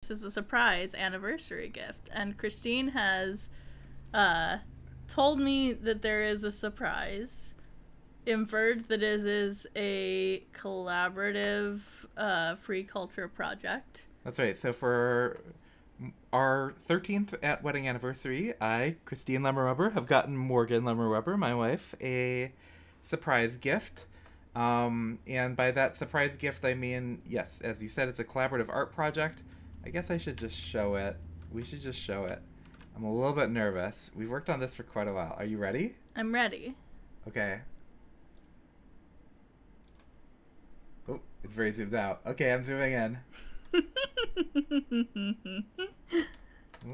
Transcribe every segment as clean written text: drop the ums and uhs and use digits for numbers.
this is a surprise anniversary gift. And Christine has told me that there is a surprise. Inferred that it is a collaborative free culture project. That's right. So for our 13th wedding anniversary, I, Christine Lemmer-Webber, have gotten Morgan Lemmer-Webber, my wife, a surprise gift. And by that surprise gift, I mean, yes, as you said, it's a collaborative art project. I guess I should just show it. We should just show it. I'm a little bit nervous. We've worked on this for quite a while. Are you ready? I'm ready. Okay. Oh, it's very zoomed out. Okay, I'm zooming in. Look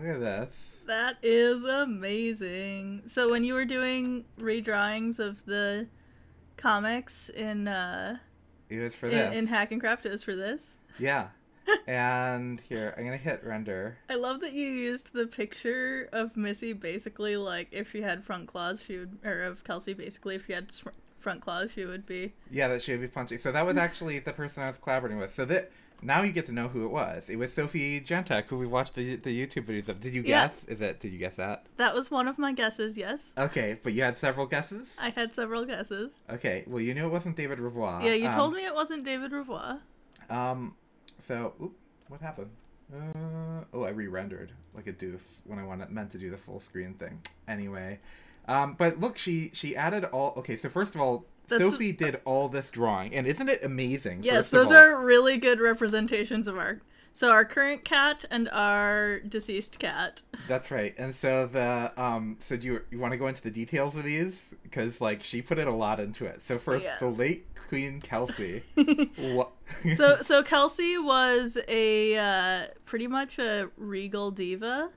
at this. That is amazing. So when you were doing redrawings of the comics in it was for this. In Hack and Craft, it was for this? Yeah. And here, I'm gonna hit render. I love that you used the picture of Missy basically like if she had front claws, she would, or of Kelsey basically if she had front claws, she would be. Yeah, that she would be punching. So that was actually the person I was collaborating with. So that now you get to know who it was. It was Sophie Jantak, who we watched the YouTube videos of. Did you guess? Yeah. Did you guess that? That was one of my guesses, yes. Okay, but you had several guesses? I had several guesses. Okay, well, you knew it wasn't David Revoix. Yeah, you told me it wasn't David Revoix. So, what happened? I re-rendered like a doof when I meant to do the full screen thing. Anyway, but look, she added all. Okay, so first of all, Sophie did all this drawing, and isn't it amazing? Yes, those are really good representations of our current cat and our deceased cat. That's right. And so so do you want to go into the details of these? Because like she put in a lot into it. So first, the late Queen Kelsey. so Kelsey was a pretty much a regal diva.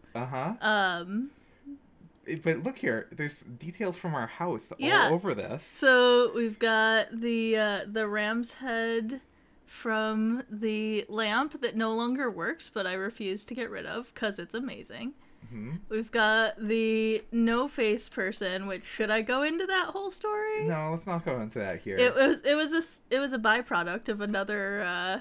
But look here, there's details from our house all over this. So we've got the ram's head from the lamp that no longer works, but I refuse to get rid of because it's amazing. Mm-hmm. We've got the no-face person, which, should I go into that whole story? No, let's not go into that here. It was a byproduct of another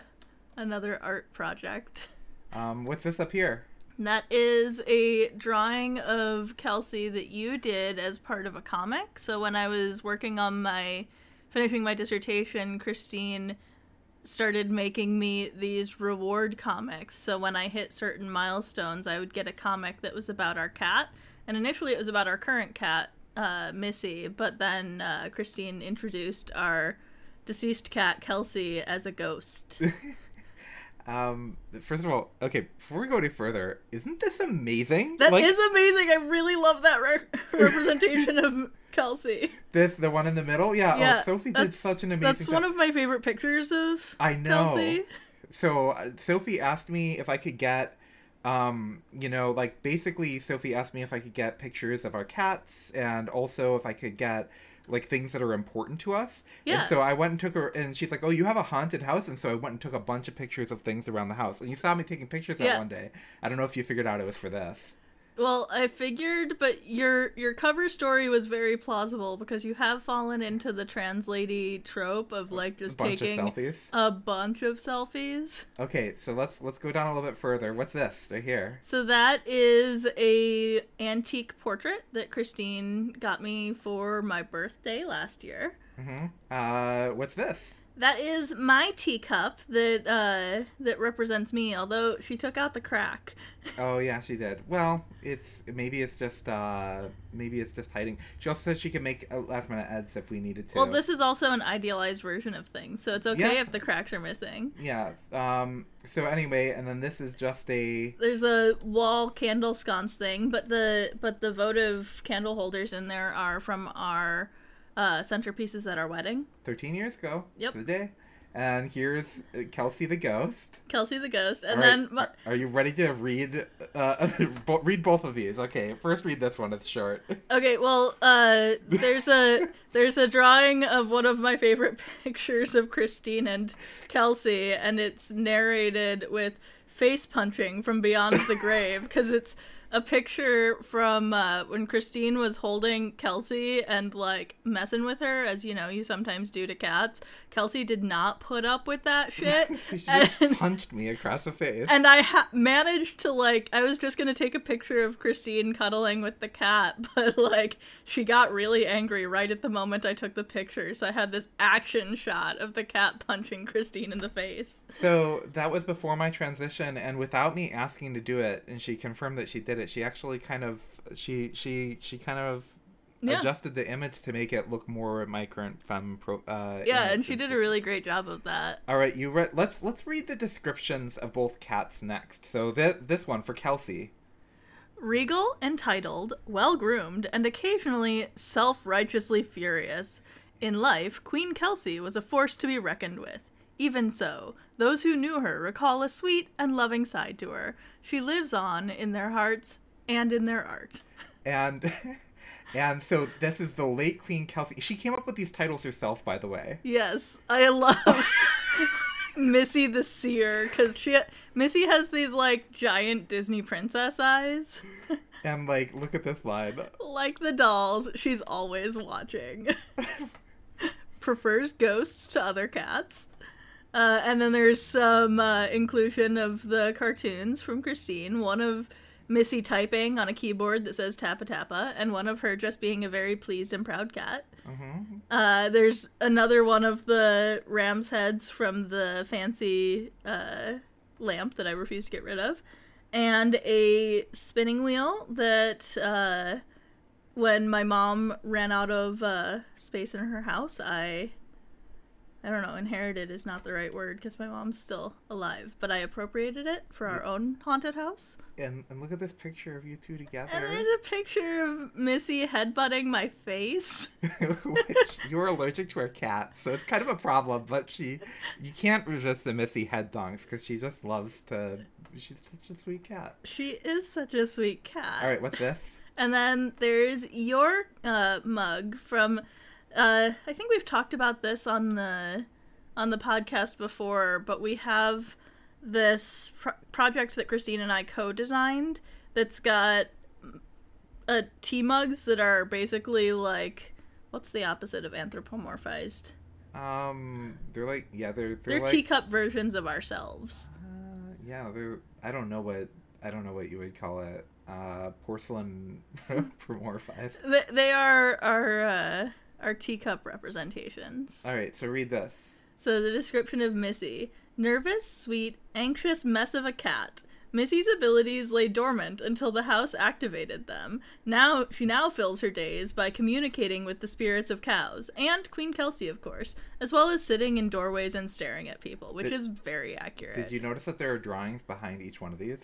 art project. What's this up here? That is a drawing of Kelsey that you did as part of a comic. So when I was working on finishing my dissertation, Christine started making me these reward comics. So when I hit certain milestones, I would get a comic that was about our cat. And initially it was about our current cat, Missy, but then Christine introduced our deceased cat, Kelsey, as a ghost. First of all, okay, before we go any further, isn't this amazing? That is amazing. I really love that representation of Kelsey. The one in the middle? Yeah. Oh, Sophie did such an amazing That's one of my favorite pictures of Kelsey. So Sophie asked me if I could get, basically Sophie asked me if I could get pictures of our cats and also if I could get like things that are important to us. Yeah. And so I went and took her, and she's like, oh, you have a haunted house? And so I went and took a bunch of pictures of things around the house. And you saw me taking pictures that one day. I don't know if you figured out it was for this. Well, I figured, but your cover story was very plausible because you have fallen into the trans lady trope of like just taking a bunch of selfies. Okay, so let's go down a little bit further. What's this right here? So that is a antique portrait that Christine got me for my birthday last year. Mm-hmm. What's this? That is my teacup that represents me, although she took out the crack. Oh yeah, she did. Well, maybe it's just hiding. She also said she could make last minute edits if we needed to. Well, this is also an idealized version of things, so it's okay if the cracks are missing. Yeah. So anyway, and then this is just there's a wall candle sconce thing, but the votive candle holders in there are from our centerpieces at our wedding. 13 years ago. Yep. To the day. And here's Kelsey the Ghost. Kelsey the Ghost. And then... Are you ready to read read both of these? Okay, first read this one. It's short. Okay, well, there's a drawing of one of my favorite pictures of Christine and Kelsey, and it's narrated with face punching from beyond the grave, because it's a picture from when Christine was holding Kelsey and like messing with her, as you know you sometimes do to cats. Kelsey did not put up with that shit. She just punched me across the face. And I managed to like, I was just gonna take a picture of Christine cuddling with the cat, but like she got really angry right at the moment I took the picture, so I had this action shot of the cat punching Christine in the face. So that was before my transition, and without me asking to do it, and she confirmed that she did it, she actually kind of adjusted the image to make it look more my current femme and she did a really great job of that. All right, let's read the descriptions of both cats next. So this one for Kelsey. Regal, entitled, well-groomed, and occasionally self-righteously furious. In life, Queen Kelsey was a force to be reckoned with. Even so, those who knew her recall a sweet and loving side to her. She lives on in their hearts and in their art. And so this is the late Queen Kelsey. She came up with these titles herself, by the way. Yes, I love Missy the Seer, because Missy has these like giant Disney princess eyes. And like, look at this line. Like the dolls, she's always watching. Prefers ghosts to other cats. And then there's some inclusion of the cartoons from Christine. One of Missy typing on a keyboard that says Tappa Tappa, and one of her just being a very pleased and proud cat. Mm-hmm. There's another one of the ram's heads from the fancy lamp that I refuse to get rid of. And a spinning wheel that when my mom ran out of space in her house, I don't know, inherited is not the right word because my mom's still alive, but I appropriated it for our own haunted house. And look at this picture of you two together. And there's a picture of Missy headbutting my face. You're allergic to her cat, so it's kind of a problem, but you can't resist the Missy head donks because she just loves to, she's such a sweet cat. She is such a sweet cat. All right, what's this? And then there's your mug from... I think we've talked about this on the podcast before, but we have this project that Christine and I co-designed that's got tea mugs that are basically like, what's the opposite of anthropomorphized? They're like, yeah, they're like, teacup versions of ourselves. Yeah, I don't know what you would call it. Porcelain promorphized. They are our teacup representations. All right, so read this. So the description of Missy. Nervous, sweet, anxious mess of a cat. Missy's abilities lay dormant until the house activated them. She now fills her days by communicating with the spirits of cows, and Queen Kelsey, of course, as well as sitting in doorways and staring at people, which is very accurate. Did you notice that there are drawings behind each one of these?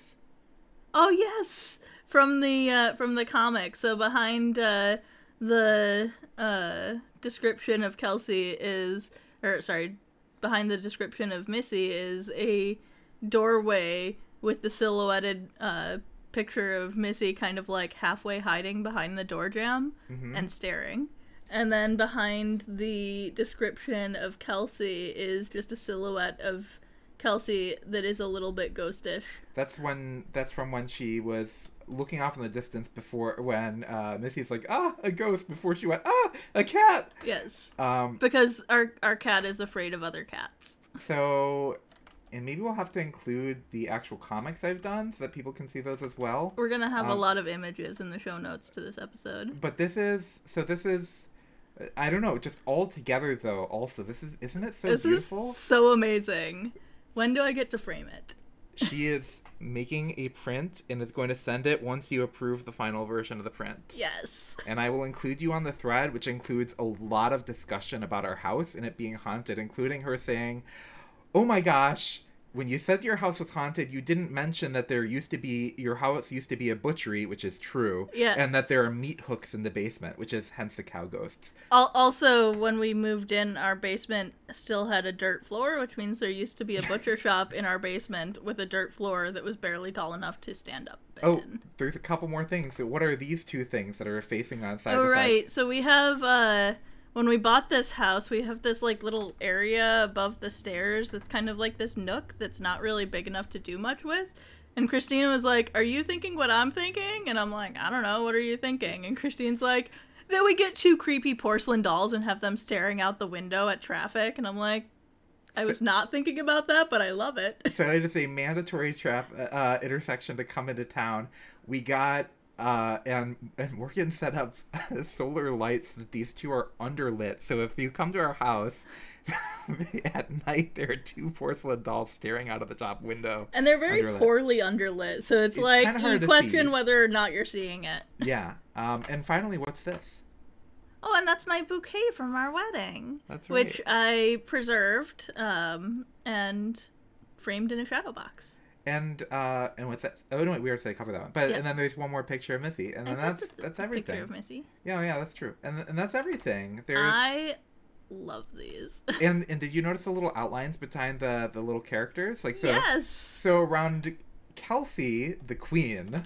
Oh, yes! From the comic. So behind the description of Kelsey behind the description of Missy is a doorway with the silhouetted picture of Missy kind of like halfway hiding behind the door jamb and staring. And then behind the description of Kelsey is just a silhouette of Kelsey that is a little bit ghostish. That's from when she was looking off in the distance before when Missy's like, a ghost, before she went, a cat. Yes. Because our cat is afraid of other cats. So, and maybe we'll have to include the actual comics I've done so that people can see those as well. We're gonna have a lot of images in the show notes to this episode. But this is I don't know, just all together though. Also, isn't it so beautiful? This is so amazing. When do I get to frame it? She is making a print and is going to send it once you approve the final version of the print. Yes. And I will include you on the thread, which includes a lot of discussion about our house and it being haunted, including her saying, oh my gosh, when you said your house was haunted, you didn't mention that your house used to be a butchery, which is true. Yeah. And that there are meat hooks in the basement, which is hence the cow ghosts. Also, when we moved in, our basement still had a dirt floor, which means there used to be a butcher shop in our basement with a dirt floor that was barely tall enough to stand up in. Oh, there's a couple more things. So what are these two things that are facing on side to side? Oh, right. So we have... when we bought this house, we have this like little area above the stairs that's kind of like this nook that's not really big enough to do much with. And Christina was like, are you thinking what I'm thinking? And I'm like, I don't know, what are you thinking? And Christine's like, that we get 2 creepy porcelain dolls and have them staring out the window at traffic. And I'm like, I was not thinking about that, but I love it. So it is a mandatory intersection to come into town. We got, and Morgan set up solar lights so that these 2 are underlit. So if you come to our house... at night, there are 2 porcelain dolls staring out of the top window. And they're very poorly underlit, so it's like you question whether or not you're seeing it. Yeah. And finally, what's this? Oh, and that's my bouquet from our wedding. That's right. Which I preserved and framed in a shadow box. And what's that? Oh no, wait, we already said cover that one. But and then there's one more picture of Missy, and then that's everything. Picture of Missy. Yeah, that's true. And that's everything. I love these. and did you notice the little outlines behind the little characters? Like, so, yes. So around Kelsey, the queen,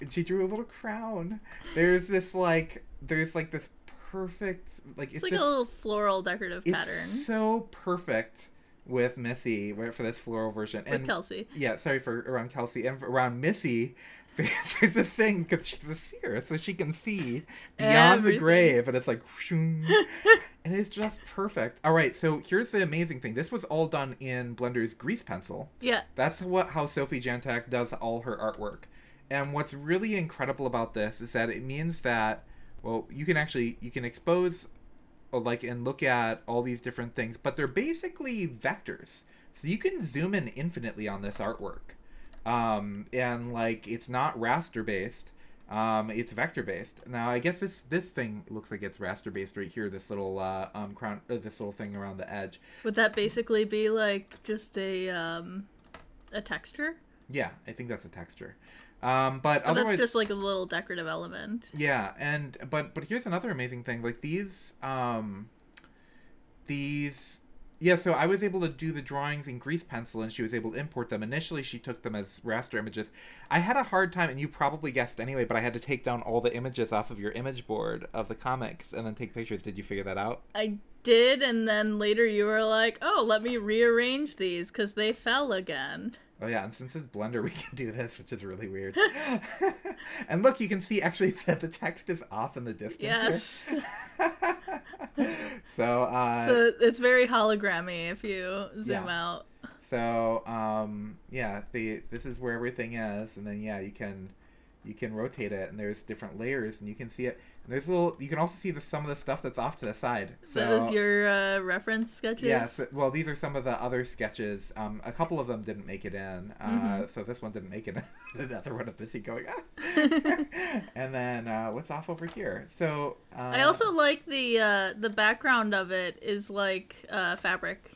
she drew a little crown. There's this this perfect it's like a little floral decorative pattern. It's so perfect with Missy for this floral version. With Kelsey. Yeah, sorry, for around Kelsey and around Missy. There's this thing because she's a seer, so she can see beyond the grave, and it's like, and it's just perfect. All right, so here's the amazing thing. This was all done in Blender's grease pencil. Yeah, that's how Sophie Jantak does all her artwork. And what's really incredible about this is that it means that, well, you can expose, and look at all these different things, but they're basically vectors. So you can zoom in infinitely on this artwork. And it's not raster based, it's vector based. Now I guess this thing looks like it's raster based right here, this little crown, this little thing around the edge. Would that basically be like just a texture? Yeah, I think that's a texture. But otherwise, that's just like a little decorative element. Yeah, but here's another amazing thing, like these yeah, so I was able to do the drawings in grease pencil, and she was able to import them. Initially, she took them as raster images. I had a hard time, and you probably guessed anyway, but I had to take down all the images off of your image board of the comics and then take pictures. Did you figure that out? I did, and then later you were like, oh, let me rearrange these because they fell again. Oh yeah, and since it's Blender, we can do this, which is really weird. And look, you can see actually that the text is off in the distance. Yes. So it's very hologrammy if you zoom out. So this is where everything is, and then you can rotate it, and there's different layers, and you can see it. And there's you can also see some of the stuff that's off to the side. So that is your reference sketches? Yes. Yeah, well, these are some of the other sketches. A couple of them didn't make it in. So this one didn't make it in. Another one of Missy going, And then what's off over here? So I also like the background of it is like fabric.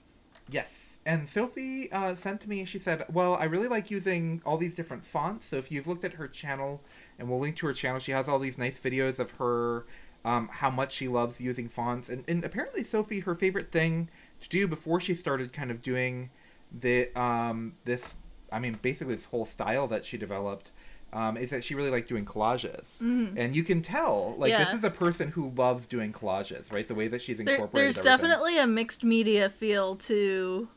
Yes. And Sophie sent to me, she said, well, I really like using all these different fonts. So if you've looked at her channel, and we'll link to her channel, she has all these nice videos of her, how much she loves using fonts. And apparently, Sophie, her favorite thing to do before she started kind of doing basically this whole style that she developed, is that she really liked doing collages. And you can tell, this is a person who loves doing collages, right? The way that she's incorporated There's definitely a mixed media feel to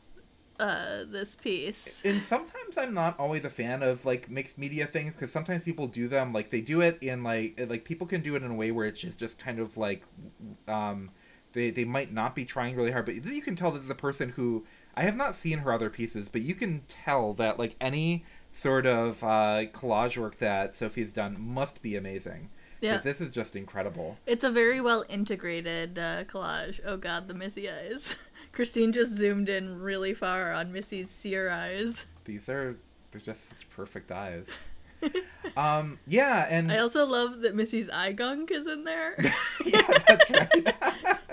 this piece. And sometimes I'm not always a fan of mixed media things, because sometimes people do them they do it in people can do it in a way where it's just kind of they might not be trying really hard, but you can tell this is a person who, I have not seen her other pieces, but you can tell that any sort of collage work that Sophie's done must be amazing. Yeah, because this is just incredible. It's a very well integrated collage. Oh god, the Missy eyes. Christine just zoomed in really far on Missy's seer eyes. They're just such perfect eyes. Yeah, and I also love that Missy's eye gunk is in there. Yeah, that's right.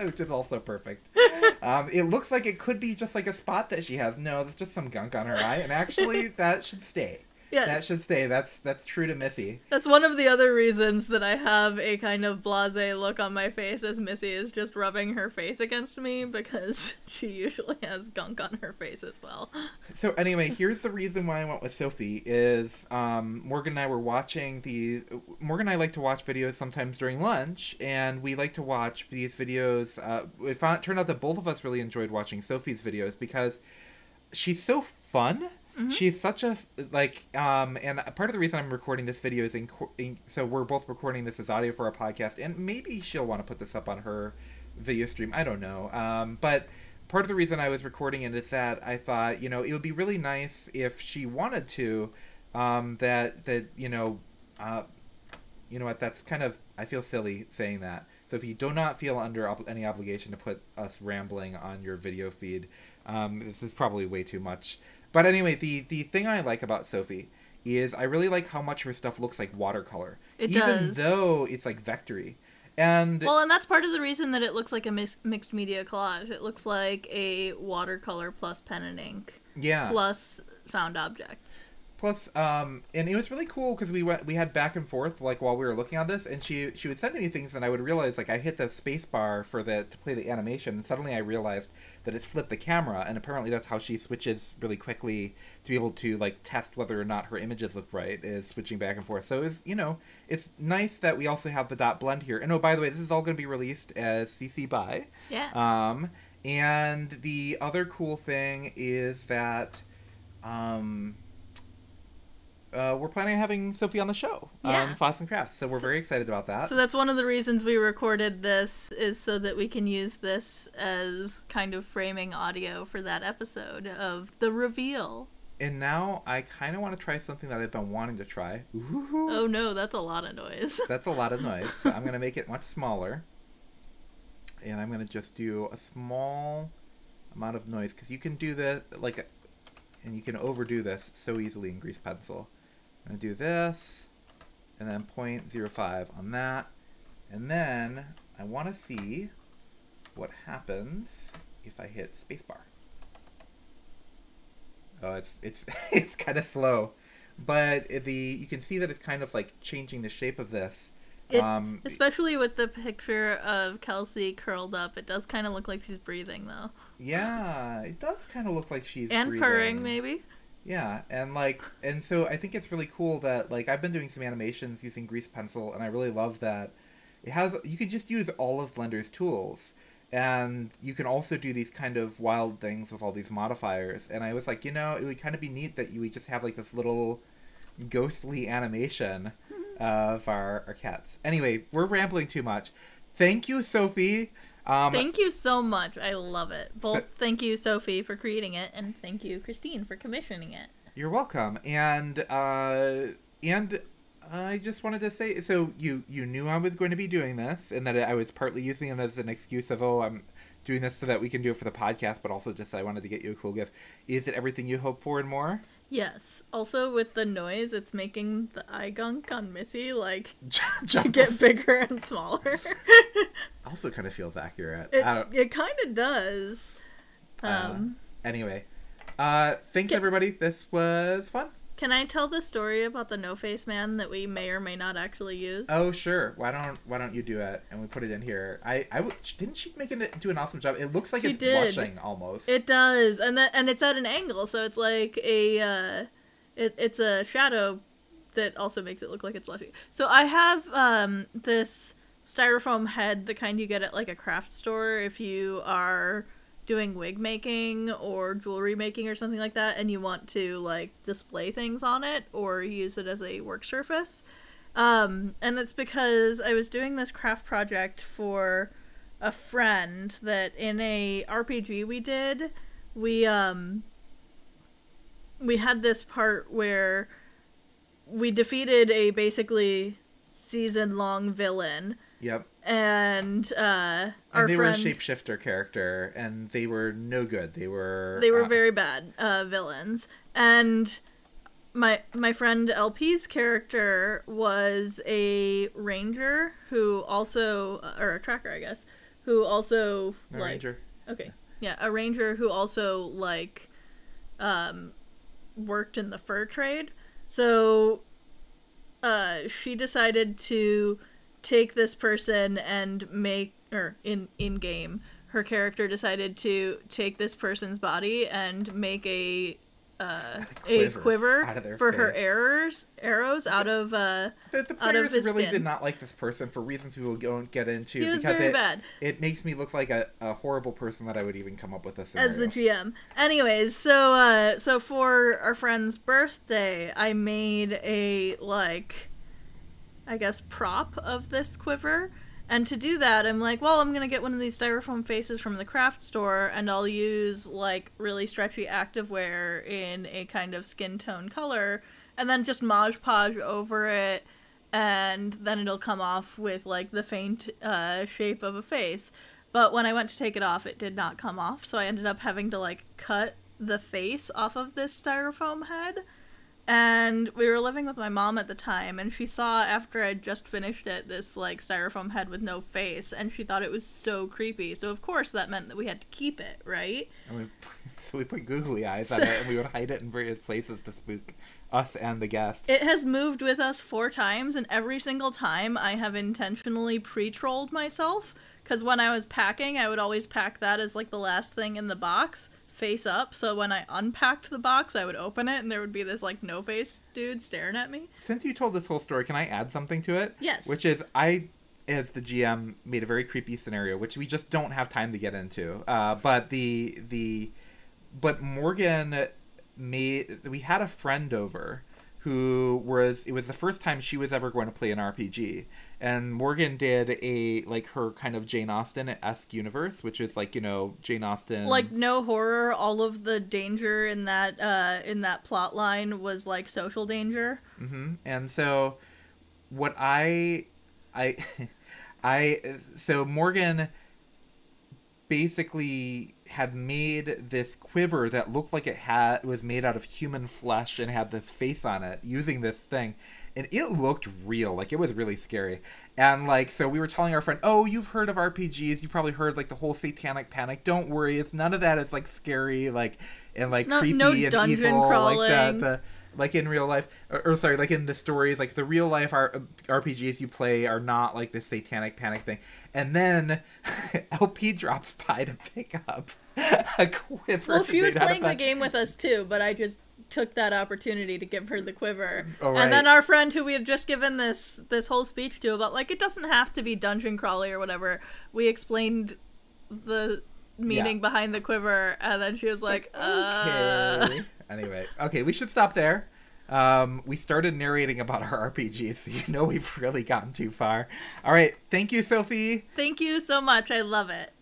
Which is also perfect. It looks like it could be just a spot that she has. No, there's just some gunk on her eye, and actually that should stay. Yes. That should stay. That's true to Missy. That's one of the other reasons that I have a kind of blasé look on my face, as Missy is just rubbing her face against me, because she usually has gunk on her face as well. So anyway, here's the reason why I went with Sophie is Morgan and I were watching these. Morgan and I like to watch videos sometimes during lunch, and we like to watch these videos. It turned out that both of us really enjoyed watching Sophie's videos because she's so fun. She's such a, like, and part of the reason I'm recording this video is so we're both recording this as audio for our podcast, and maybe she'll want to put this up on her video stream. I don't know. But part of the reason I was recording it is that I thought, it would be really nice if she wanted to, you know what, that's kind of, I feel silly saying that. So if you do not feel under any obligation to put us rambling on your video feed, this is probably way too much. But anyway, the thing I like about Sophie is I really like how much her stuff looks like watercolor. It even does. though it's like vectory. And that's part of the reason that it looks like a mixed media collage. It looks like a watercolor plus pen and ink. Yeah. Plus found objects. Plus, and it was really cool because we had back and forth like while we were looking at this, and she would send me things, and I would realize like I hit the space bar to play the animation, and suddenly I realized that it's flipped the camera, and apparently that's how she switches really quickly to be able to like test whether or not her images look right, is switching back and forth. So it's nice that we also have the dot blend here. And oh, by the way, this is all going to be released as CC BY. Yeah. And the other cool thing is that we're planning on having Sophie on the show on Foss and Crafts, so we're very excited about that. So that's one of the reasons we recorded this, is so that we can use this as kind of framing audio for that episode of the reveal. And now I kind of want to try something that I've been wanting to try. Ooh. Oh no, that's a lot of noise. That's a lot of noise. So I'm going to make it much smaller. And I'm going to just do a small amount of noise, because you can do this, and you can overdo this so easily in Grease Pencil. I'm going to do this, and then 0.05 on that. And then I want to see what happens if I hit spacebar. Oh, it's kind of slow, but you can see that it's kind of like changing the shape of this. Especially with the picture of Kelsey curled up, it does kind of look like she's breathing, though. Yeah, it does kind of look like she's and breathing. Purring, maybe. Yeah, and so I think it's really cool that I've been doing some animations using Grease Pencil, and I really love that you can just use all of Blender's tools, and you can also do these kind of wild things with all these modifiers. And I was like, it would kind of be neat that you would just have like this little ghostly animation of our cats. Anyway, we're rambling too much. Thank you, Sophie. Thank you so much. I love it. Thank you, Sophie, for creating it, and thank you, Christine, for commissioning it. You're welcome. And I just wanted to say, so you knew I was going to be doing this, and that I was partly using it as an excuse of, I'm doing this so that we can do it for the podcast, but also just I wanted to get you a cool gift. Is it everything you hoped for and more? Yes. Also, with the noise, it's making the eye gunk on Missy, get bigger and smaller. Also kind of feels accurate. It kind of does. Anyway. Thanks, everybody. This was fun. Can I tell the story about the no-face man that we may or may not actually use? Oh, sure. Why don't you do it, and we put it in here? Didn't she do an awesome job? It looks like it's blushing almost. It does, and it's at an angle, so it's like it's a shadow that also makes it look like it's blushing. So I have this styrofoam head, the kind you get at like a craft store if you are doing wig making or jewelry making or something like that, and you want to like display things on it or use it as a work surface. And it's because I was doing this craft project for a friend that in a RPG we did, we had this part where we defeated a basically season-long villain. Yep. And they were a shapeshifter character, and they were no good. They were very bad villains. And my friend LP's character was a ranger who also, or a tracker, I guess, who also a ranger. Okay, yeah, a ranger who also worked in the fur trade. So she decided to take this person and in game, her character decided to take this person's body and make a quiver out of their for face. her arrows out of The out of players his really skin. did not like this person for reasons we won't get into. He was because very bad. It makes me look like a horrible person that I would even come up with a scenario. As the GM. Anyways, so for our friend's birthday, I made a, like, I guess, prop of this quiver. And to do that, I'm like, well, I'm going to get one of these styrofoam faces from the craft store, and I'll use, like, really stretchy activewear in a kind of skin tone color, and then just Mod Podge over it, and then it'll come off with, like, the faint shape of a face. But when I went to take it off, it did not come off, so I ended up having to, like, cut the face off of this styrofoam head. And we were living with my mom at the time, and she saw, after I'd just finished it, this, like, styrofoam head with no face, and she thought it was so creepy. So, of course, that meant that we had to keep it, right? So we put googly eyes on it, and we would hide it in various places to spook us and the guests. It has moved with us 4 times, and every single time I have intentionally pre-trolled myself, because when I was packing, I would always pack that as, like, the last thing in the box, face up, so when I unpacked the box, I would open it, and there would be this, like, no-face dude staring at me. Since you told this whole story, can I add something to it? Yes. Which is, I, as the GM, made a very creepy scenario, which we just don't have time to get into. But Morgan we had a friend over who it was the first time she was ever going to play an RPG. And Morgan did her kind of Jane Austen-esque universe, which is, like, you know, Jane Austen. Like, no horror, all of the danger in that plot line was, like, social danger. Mm-hmm. And so what so Morgan basically had made this quiver that looked like it was made out of human flesh and had this face on it using this thing, and it looked real, like it was really scary. And, like, so we were telling our friend, oh, you've heard of RPGs, you probably heard, like, the whole satanic panic, don't worry, it's none of that. It's, like, scary, like, and, like, creepy no and dungeon evil crawling. like like in real life, or sorry, like in the stories, like the real life RPGs you play are not like this satanic panic thing. And then LP drops by to pick up a quiver. Well, she was playing the game with us too, but I just took that opportunity to give her the quiver. Oh, right. And then our friend who we had just given this whole speech to about, like, it doesn't have to be dungeon crawly or whatever, we explained the meaning behind the quiver, and then she was like okay. Anyway, okay, we should stop there. We started narrating about our RPGs, so you know we've really gotten too far. All right, thank you, Sophie. Thank you so much. I love it.